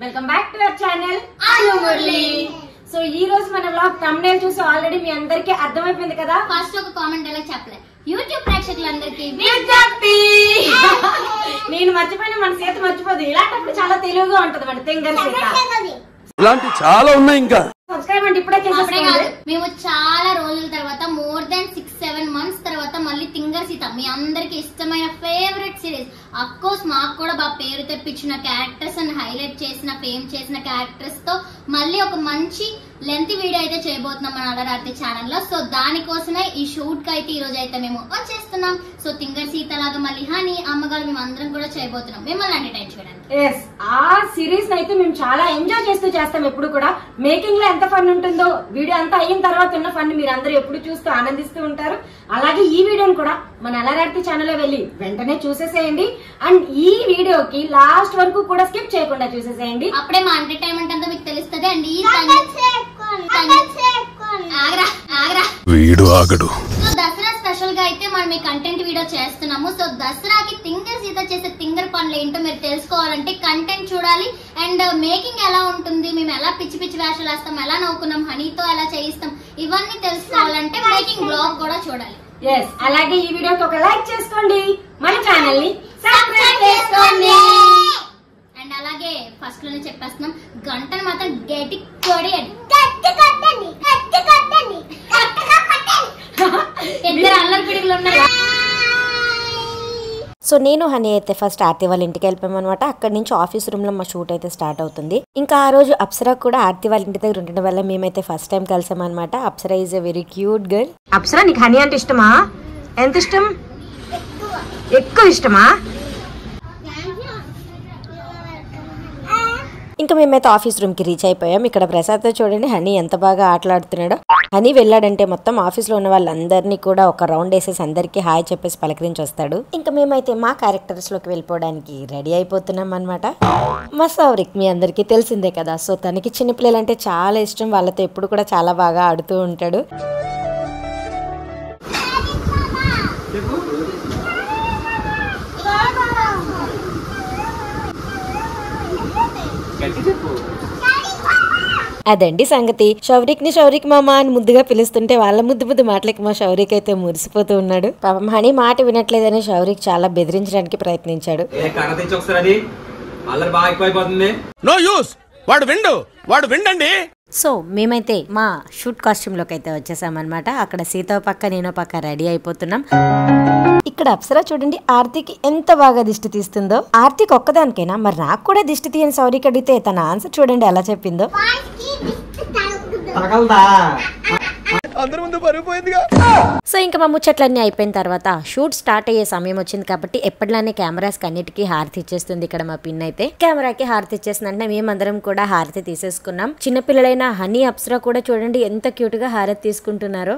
Welcome back to our channel Anu Murali. So ఈ రోజు మన వ్లాగ్ థంబ్నెయిల్ చూసి ఆల్రెడీ మీ అందరికీ అర్థమైపోయింది కదా. ఫస్ట్ ఒక కామెంట్ ఎలా చెప్పలే యూట్యూబ్ ప్రేక్షకులందరికీ విజ్ఞప్తి. నేను మర్చిపోయిన మన సీత మర్చిపోదు. ఇలాంటప్పుడు చాలా తెలివిగా ఉంటది మన తింగర్ సీత. ఇలాంటి చాలా ఉన్నాయి. ఇంకా సబ్స్క్రైబ్ అంటే ఇప్పుడే చేసేసుకోండి. మేము చాలా రోజుల తర్వాత మోర్ దాన్ 6-7 months తర్వాత మళ్ళీ తింగర్ సీత మీ అందరికి ఇష్టమైన ఫేవరెట్ సిరీస్. అఫ్ కోర్స్ మాకు కూడా బాగా పేరు తెప్పించిన క్యారెక్టర్స్ అని హైలైట్ చేసిన ఫేమ్ చేసిన క్యారెక్టర్స్ తో మళ్ళీ ఒక మంచి లెంత్ వీడియో అయితే చేయబోతున్నాం మన అలరార్తి ఛానల్ లో. సో దానికోసమే ఈ షూట్ కి అయితే ఈ రోజు అయితే మేము వచ్చేస్తున్నాం. సో తింగర్ సీత లాగా మళ్ళీ హనీ అమ్మగారు మేము అందరం కూడా చేయబోతున్నాం మిమ్మల్ని ఎంటర్టైన్ చేయడానికి. ఆ సిరీస్ అయితే మేము చాలా ఎంజాయ్ చేస్తూ చేస్తాం. ఎప్పుడు కూడా మేకింగ్ లో ఎంత ఫన్ ఉంటుందో వీడియో అంతా అయిన తర్వాత ఉన్న ఫన్ మీరు అందరూ ఎప్పుడు చూస్తూ ఆనందిస్తూ ఉంటారు. అలాగే ఈ వీడియోని కూడా మన అలరార్తి ఛానల్ లో వెళ్ళి వెంటనే చూసేసేయండి. అండ్ ఈ వీడియోకి లాస్ట్ వరకు కూడా స్కిప్ చేయకుండా చూసేసేయండి. అప్పుడే మా ఎంటర్టైన్మెంట్ అంతా మీకు తెలుస్తుంది. అండ్ ఈ వీడు ఆగడు. సో దసరా స్పెషల్ గా అయితే మనం ఈ కంటెంట్ వీడియో చేస్తున్నాము. సో దసరాకి తింగర్ సీత చేసే తింగర్ పనులు ఏంటో మీరు తెలుసుకోవాలంటే కంటెంట్ చూడాలి. అండ్ మేకింగ్ ఎలా ఉంటుంది, మేము ఎలా పిచ్చి పిచ్చి వేషాలు వేస్తాం, ఎలా నవ్వుకున్నాం, హనీతో ఎలా చేయిస్తాం, ఇవన్నీ తెలుసుకోవాలంటే మేకింగ్ బ్లాగ్ కూడా చూడాలి. అలాగే ఈ వీడియోకి ఒక లైక్ చేసుకోండి, మన ఛానల్ ని సబ్స్క్రైబ్ చేసుకోండి. అండ్ అలాగే ఫస్ట్ లోనే చెప్పేస్తున్నాం, గంటను మాత్రం గట్టి కొడి ఇద్దరు అల్లరి పిడుగులు ఉన్నారు. సో నేను హనీ అయితే ఫస్ట్ ఆర్తి వాళ్ళ ఇంటికి వెళ్ళిపోయాం అనమాట. అక్కడి నుంచి ఆఫీస్ రూమ్ లో మా షూట్ అయితే స్టార్ట్ అవుతుంది. ఇంకా ఆ రోజు అప్సరా కూడా ఆర్తి వాళ్ళ ఇంటి దగ్గర ఉండడం వల్ల మేమైతే ఫస్ట్ టైం కలిసాం అనమాట. Apsara is a very cute girl. Apsara నీకు హనీ అంటే ఇష్టమా? ఎంత ఇష్టం? ఎక్కువ ఇష్టమా? ఇంకా మేమైతే ఆఫీస్ రూమ్ కి రీచ్ అయిపోయాం. ఇక్కడ ప్రసాద్ తో చూడండి హనీ ఎంత బాగా ఆటలాడుతున్నాడో. హనీ వెళ్ళాడంటే మొత్తం ఆఫీస్ లో ఉన్న వాళ్ళందరినీ కూడా ఒక రౌండ్ వేసేసి అందరికి హాయ్ చెప్పేసి పలకరించి వస్తాడు. ఇంకా మేమైతే మా క్యారెక్టర్స్ లోకి వెళ్ళిపోవడానికి రెడీ అయిపోతున్నాం అనమాట. మా సౌరిక్ మీ అందరికి తెలిసిందే కదా. సో తనకి చిన్నపిల్లలంటే చాలా ఇష్టం. వాళ్ళతో ఎప్పుడు కూడా చాలా బాగా ఆడుతూ ఉంటాడు. అదండి సంగతి. శౌరిక్ ని శౌరిక్ మామ అని ముద్దుగా పిలుస్తుంటే వాళ్ళ ముద్దు మాటలకి మా శౌరిక్ అయితే మురిసిపోతూ ఉన్నాడు. పాపం హనీ మాట వినట్లేదని శౌరిక్ చాలా బెదిరించడానికి ప్రయత్నించాడు. వాడు విండండి. సో మేమైతే మా షూట్ కాస్ట్యూమ్ లోకి అయితే వచ్చేసామన్నమాట. అక్కడ సీతో పక్క నేను పక్క రెడీ అయిపోతున్నాం. ఇక్కడ అప్సరా చూడండి ఆర్తికి ఎంత బాగా దిష్టి తీస్తుందో. ఆర్తికి ఒక్కదానికైనా మరి నాకు కూడా దిష్టి తీయని సౌరికి అడిగితే తన ఆన్సర్ చూడండి ఎలా చెప్పిందో. సో ఇంకా మా ముచ్చట్లన్నీ అయిపోయిన తర్వాత షూట్ స్టార్ట్ అయ్యే సమయం వచ్చింది కాబట్టి ఎప్పటిలానే కెమెరాస్ అన్నిటికీ హారతి ఇచ్చేస్తుంది. ఇక్కడ మా పిన్ అయితే కెమెరాకి హారతి ఇచ్చేసిందంటే మేమందరం కూడా హారతి తీసేసుకున్నాం. చిన్నపిల్లలైన హనీ అప్సరా కూడా చూడండి ఎంత క్యూట్ గా హారతి తీసుకుంటున్నారో.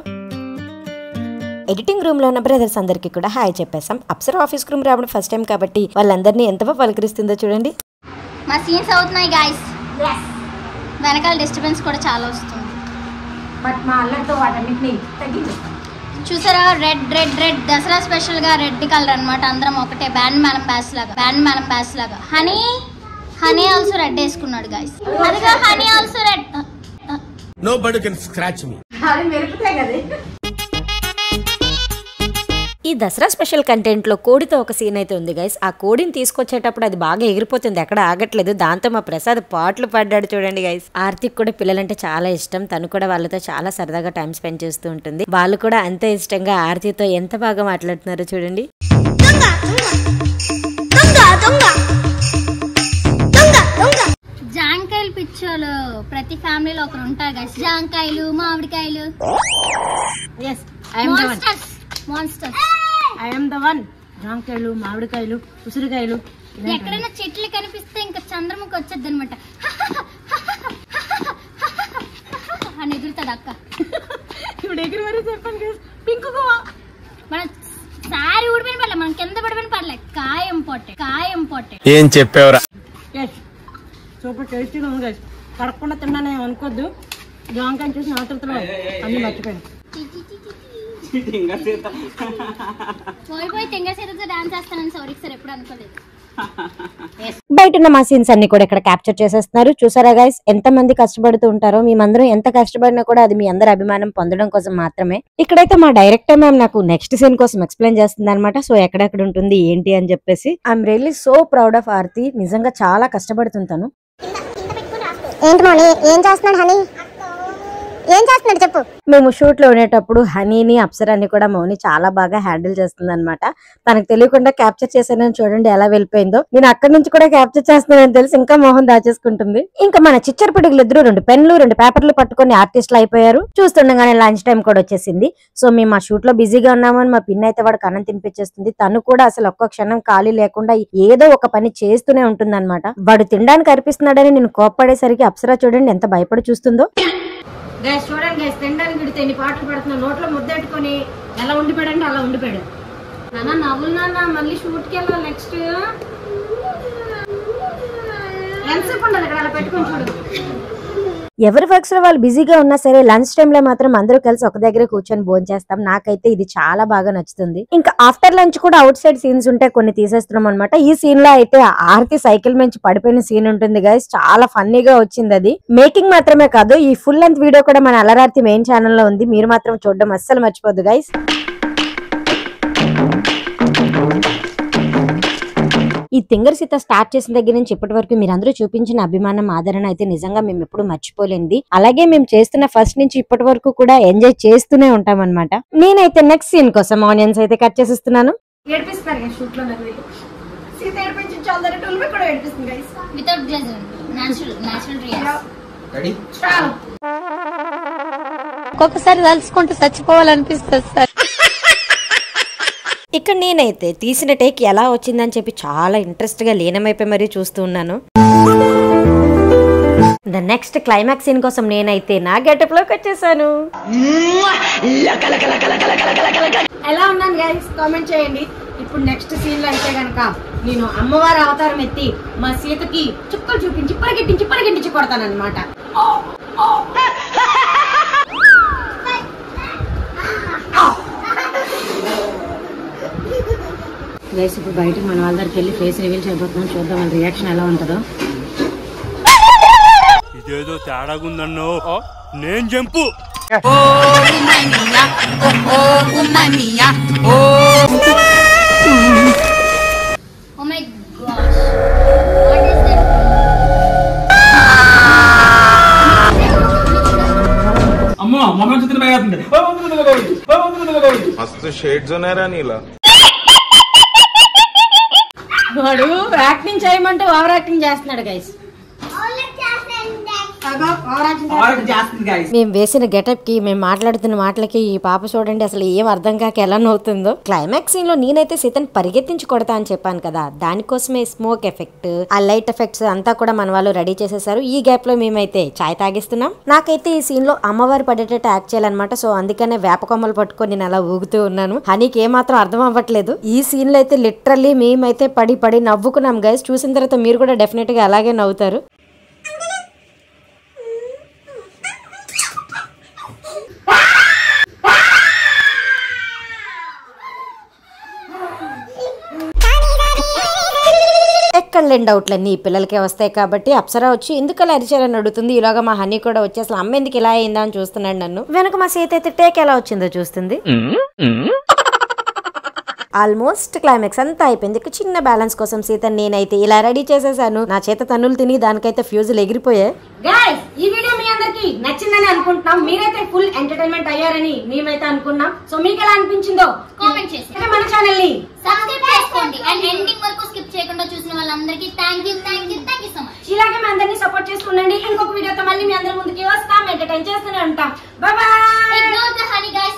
ఎడిటింగ్ రూమ్ లో ఉన్న బ్రదర్స్ అందరికి కూడా హాయ్ చెప్పేసాం. అప్సరా ఆఫీస్ రూమ్ రావడం ఫస్ట్ టైం కాబట్టి వాళ్ళందరినీ ఎంత బాగా పలకరిస్తుందో చూడండి. మా సీన్స్ అవుతున్నాయి గైస్. వెనకాల డిస్టర్బెన్స్ కూడా చాలా వస్తుంది. బట్ మా అల్లరితో వాటన్నిటిని తగ్గించేస్తాం. చూసారా red red red Dasara special గా రెడ్ కలర్ అన్నమాట. అందరం ఒకటే బ్యాండ్ మేళం బ్యాచ్ లాగా హనీ ఆల్సో రెడ్ వేసుకున్నాడు గైస్. అదిగా Honey also red. Nobody can scratch me. అది మెరుపుతాయి కదా. ఈ దసరా స్పెషల్ కంటెంట్ లో కోడితో ఒక సీన్ అయితే ఉంది గైస్. ఆ కోడిని తీసుకొచ్చేటప్పుడు అది బాగా ఎగిరిపోతుంది, ఎక్కడ ఆగట్లేదు. దాంతో మా ప్రసాద్ పాటలు పాడాడు చూడండి గైస్. ఆర్తిక్ కూడా పిల్లలంటే చాలా ఇష్టం. తను కూడా వాళ్ళతో చాలా సరదాగా టైం స్పెండ్ చేస్తూ ఉంటుంది. వాళ్ళు కూడా అంతే ఇష్టంగా ఆర్తితో ఎంత బాగా మాట్లాడుతున్నారో చూడండి. జాంకాయలు పిచ్చోలు ప్రతి ఫ్యామిలీలో ఒకరు ఉంటారు గైస్. జాంకాయలు మామిడికాయలు monsters. I am the one. జాంకాయలు మామిడికాయలు ఉసిరికాయలు ఎక్కడైనా చెట్లు కనిపిస్తే ఇంకా చంద్రముఖి వచ్చేది అనమాట అని ఎగురుతుంది అక్క. ఇప్పుడు ఎగిరి మరీ చెప్పండి. పింక్ మన సారీ ఊడిపోయిన పర్లే, మనం కింద పడిపోయిన పర్లే. కాయం పొట్టే ఏం చెప్పేవరా. సూపర్ టేస్టీగా ఉంది గైస్. కడకుండా తిన్నానే అనుకోద్దు. జాంకాయ చేసి ఆతృతలో అన్ని మర్చిపోయాను. పోయి తింగర్ సీతతో డాన్స్ చేస్తానని సౌరిక్ సార్ ఎప్పుడు అనుకోలేదు. బై బయట ఉన్న మా సీన్స్ అన్ని కూడా ఇక్కడ క్యాప్చర్ చేసేస్తున్నారు. చూసారా గైస్ ఎంత మంది కష్టపడుతూ ఉంటారో. మేమందరం ఎంత కష్టపడినా కూడా అది మీ అందరి అభిమానం పొందడం కోసం మాత్రమే. ఇక్కడైతే మా డైరెక్టర్ మ్యామ్ నాకు నెక్స్ట్ సీన్ కోసం ఎక్స్ప్లెయిన్ చేస్తుంది అనమాట. సో ఎక్కడెక్కడ ఉంటుంది ఏంటి అని చెప్పేసి. I'm really so proud of Aarti. నిజంగా చాలా కష్టపడుతుంటాను. ఏంటి మౌని ఏం చేస్తున్నాడు హనీ? ఏం చేస్తున్నాడు చెప్పు. మేము షూట్ లో ఉండేటప్పుడు హనీని అప్సరాని కూడా మౌని చాలా బాగా హ్యాండిల్ చేస్తుంది అనమాట. తనకు తెలియకుండా క్యాప్చర్ చేశానని చూడండి ఎలా వెళ్ళిపోయిందో. నేను అక్కడి నుంచి కూడా క్యాప్చర్ చేస్తున్నానని తెలిసి ఇంకా మోహం దాచేసుకుంటుంది. ఇంకా మన చిచ్చర పిడుగులు ఇద్దరు 2 పెన్లు 2 పేపర్లు పట్టుకుని ఆర్టిస్టులు అయిపోయారు. చూస్తుండగానే లంచ్ టైం కూడా వచ్చేసింది. సో మేము ఆ షూట్ లో బిజీగా ఉన్నామని మా పిన్ అయితే వాడికి అన్నం తినిపించేస్తుంది. తను కూడా అసలు ఒక్క క్షణం ఖాళీ లేకుండా ఏదో ఒక పని చేస్తూనే ఉంటుంది అనమాట. వాడు తినడానికి అర్పిస్తున్నాడని నేను కోప్పడేసరికి అప్సరా చూడండి ఎంత భయపడి చూస్తుందో. గైస్ చూడండి గైస్, తినడానికి విడితే ఎన్ని పాటలు పడుతున్నా, నోట్లో ముద్దెట్టుకొని ఎలా ఉండిపోయాడంటే అలా ఉండిపోయాడు. నాన్న నవ్వులు నాన్న, మళ్ళీ షూట్కి వెళ్ళాలి నెక్స్ట్. ఎంతసేపు ఉండదు ఇక్కడ అలా పెట్టుకొని చూడు. ఎవరి వర్క్స్ లో వాళ్ళు బిజీగా ఉన్నా సరే లంచ్ టైమ్ లో మాత్రం అందరూ కలిసి ఒక దగ్గర కూర్చొని భోజనం చేస్తాం. నాకైతే ఇది చాలా బాగా నచ్చుతుంది. ఇంకా ఆఫ్టర్ లంచ్ కూడా అవుట్ సైడ్ సీన్స్ ఉంటే కొన్ని తీసేస్తున్నాం అనమాట. ఈ సీన్ లో అయితే ఆర్తి సైకిల్ నుంచి పడిపోయిన సీన్ ఉంటుంది గైస్. చాలా ఫన్నీగా వచ్చింది అది. మేకింగ్ మాత్రమే కాదు, ఈ ఫుల్ లెంత్ వీడియో కూడా మన అలరార్తి మెయిన్ ఛానల్ లో ఉంది. మీరు మాత్రం చూడడం అస్సలు మర్చిపోద్దు గైస్. ఈ తింగర్ సీత స్టార్ట్ చేసిన దగ్గర నుంచి ఇప్పటి వరకు మీరందరూ చూపించిన అభిమానం ఆదరణ అయితే నిజంగా మేము ఎప్పుడు మర్చిపోలేంది. అలాగే మేము చేస్తున్న ఫస్ట్ నుంచి ఇప్పటి వరకు కూడా ఎంజాయ్ చేస్తూనే ఉంటాం అనమాట. నేనైతే నెక్స్ట్ సీన్ కోసం ఆనియన్స్ అయితే కట్ చేసిస్తున్నాను. ఏడిపిస్తారు షూట్ లో నాకు సీత ఏడిపించి చాలా కూడా ఏడిపిస్తుంది guys. Without glycerine natural reaction. ఒక్కొక్కసారి తలుచుకుంటూ చచ్చిపోవాలనిపిస్తుంది సార్. ఇక్కడ నేనైతే తీసిన టేక్ ఎలా వచ్చిందని చెప్పి చాలా ఇంట్రెస్ట్ గా లీనమైపోయి మరీ చూస్తూ ఉన్నాను. ద నెక్స్ట్ క్లైమాక్స్ సీన్ కోసం నేనైతే నా గెటప్ లోకి వచ్చేసాను. ఎలా ఉన్నాను గైస్ కామెంట్ చేయండి. ఇప్పుడు నెక్స్ట్ సీన్ లో అయితే గనక నేను అమ్మవారి అవతారం ఎత్తి మా సీతకి చుక్కలు చూపించి పరిగెట్టించి కొడతాను అనమాట. గైస్ ఇప్పుడు బయటకు మన వాళ్ళ దగ్గరికి వెళ్ళి ఫేస్ రివీల్ చేయబోతున్నాం. చూద్దాం వాళ్ళ రియాక్షన్ ఎలా ఉంటుందో. ఇదేదో తేడాగుందన్నో నేను jump. Oh my gosh. What is that? అమ్మో మమ్మల్ని చూస్తే భయపడుతుంది. మస్తు షేడ్స్ ఉన్నారా నీలా. వాడు యాక్టింగ్ చేయమంటే ఓవర్ యాక్టింగ్ చేస్తున్నాడు గైస్. మేము వేసిన గెటప్ కి మేము మాట్లాడుతున్న మాటలకి ఈ పాప చూడండి అసలు ఏం అర్థం కాక ఎలా నవ్వుతుందో. క్లైమాక్స్ సీన్ లో నేనైతే సీతను పరిగెత్తించి కొడతా అని చెప్పాను కదా, దానికోసమే స్మోక్ ఎఫెక్ట్ ఆ లైట్ ఎఫెక్ట్స్ అంతా కూడా మన వాళ్ళు రెడీ చేసేసారు. ఈ గ్యాప్ లో మేమైతే చాయ్ తాగిస్తున్నాం. నాకైతే ఈ సీన్ లో అమ్మవారు పడేటట్టు యాక్ట్ చేయాలన్నమాట. సో అందుకనే వేప కొమ్మలు పట్టుకొని నేను అలా ఊగుతూ ఉన్నాను. హనీకి ఏమాత్రం అర్థం అవ్వట్లేదు. ఈ సీన్ లో అయితే లిటరల్లీ మేమైతే పడి నవ్వుకున్నాం గైస్. చూసిన తర్వాత మీరు కూడా డెఫినెట్ గా అలాగే నవ్వుతారు. ఎక్కడ లేని డౌట్లన్నీ ఈ పిల్లలకే వస్తాయి కాబట్టి అప్సరా వచ్చి ఎందుకు అలా అరిచారని అడుగుతుంది. ఇలాగా మా హనీ కూడా వచ్చి అసలు అమ్మ ఎందుకు ఇలా అయిందా అని చూస్తున్నాడు నన్ను. వెనక మా సీత అయితే టేక్ ఎలా వచ్చిందో చూస్తుంది. ఆల్మోస్ట్ క్లైమాక్స్ అంతా అయిపోయింది. చిన్న బ్యాలెన్స్ కోసం సీత నేనైతే ఇలా రెడీ చేసేసాను. నా చేత తన్నులు తిని దానికైతే ఫ్యూజులు ఎగిరిపోయాయి. గైస్ ఈ వీడియో మీ అందరికి నచ్చిందని అనుకుంటున్నాం. మీరైతే ఫుల్ ఎంటర్టైన్మెంట్ అయ్యారని మేమైతే అనుకున్నాం. సో మీకు ఎలా అనిపించిందో కామెంట్ చేసి మన ఛానల్ ని సబ్స్క్రైబ్ చేసుకోండి. అండ్ ఎండింగ్ వరకు స్కిప్ చేయకుండా చూసిన వాళ్ళందరికీ థ్యాంక్ యూ సో మచ్. ఇలాగే మీ అందరినీ సపోర్ట్ చేస్తుండండి. ఇంకొక వీడియోతో మళ్ళీ మీ అందరి ముందుకి వస్తాం. ఎంటర్టైన్ చేస్తూనే ఉంటాం. By by. Ignore the honey guys.